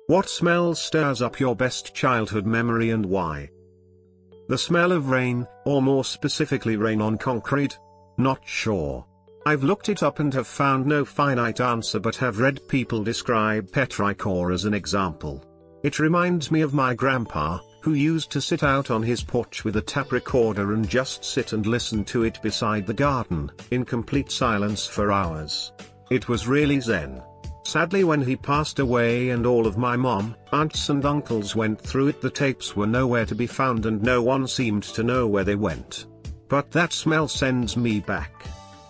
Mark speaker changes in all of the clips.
Speaker 1: What smell stirs up your best childhood memory and why? The smell of rain, or more specifically rain on concrete? Not sure. I've looked it up and have found no finite answer, but have read people describe petrichor as an example. It reminds me of my grandpa, who used to sit out on his porch with a tape recorder and just sit and listen to it beside the garden, in complete silence for hours. It was really zen. Sadly, when he passed away and all of my mom, aunts and uncles went through it, the tapes were nowhere to be found and no one seemed to know where they went. But that smell sends me back.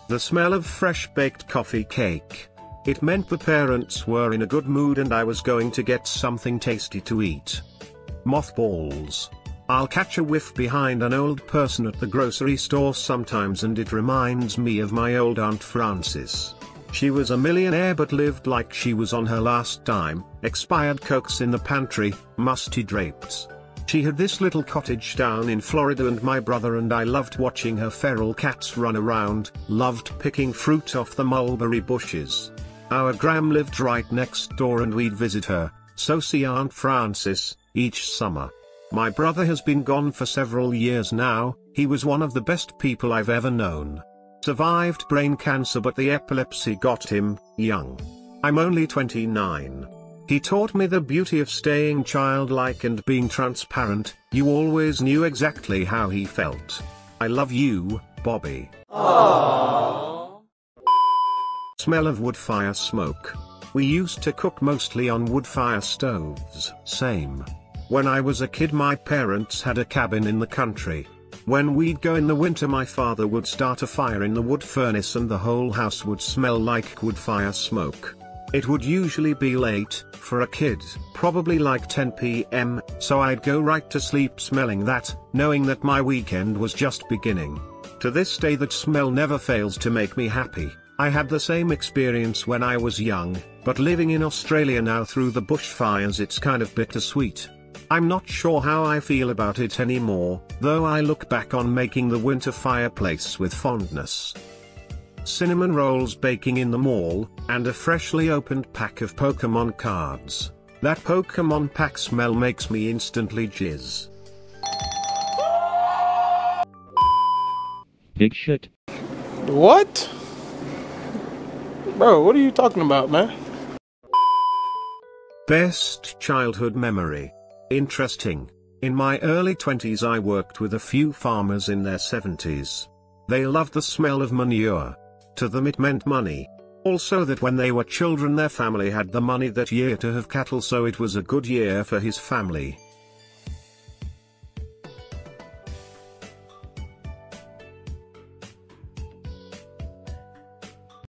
Speaker 1: The smell of fresh baked coffee cake. It meant the parents were in a good mood and I was going to get something tasty to eat. Mothballs. I'll catch a whiff behind an old person at the grocery store sometimes and it reminds me of my old Aunt Frances. She was a millionaire but lived like she was on her last dime, expired cokes in the pantry, musty drapes. She had this little cottage down in Florida and my brother and I loved watching her feral cats run around, loved picking fruit off the mulberry bushes. Our Gram lived right next door and we'd visit her, so see Aunt Frances, each summer. My brother has been gone for several years now. He was one of the best people I've ever known. Survived brain cancer but the epilepsy got him, young. I'm only 29. He taught me the beauty of staying childlike and being transparent. You always knew exactly how he felt. I love you, Bobby. Aww. Smell of wood fire smoke. We used to cook mostly on wood fire stoves. Same. When I was a kid my parents had a cabin in the country. When we'd go in the winter my father would start a fire in the wood furnace and the whole house would smell like wood fire smoke. It would usually be late, for a kid, probably like 10 p.m, so I'd go right to sleep smelling that, knowing that my weekend was just beginning. To this day that smell never fails to make me happy. I had the same experience when I was young, but living in Australia now through the bushfires it's kind of bittersweet. I'm not sure how I feel about it anymore, though I look back on making the winter fireplace with fondness. Cinnamon rolls baking in the mall, and a freshly opened pack of Pokemon cards. That Pokemon pack smell makes me instantly jizz.
Speaker 2: Big shit.
Speaker 3: What? Bro, what are you talking about, man?
Speaker 1: Best childhood memory. Interesting. In my early 20s I worked with a few farmers in their 70s. They loved the smell of manure. To them it meant money. Also that when they were children their family had the money that year to have cattle, so it was a good year for his family.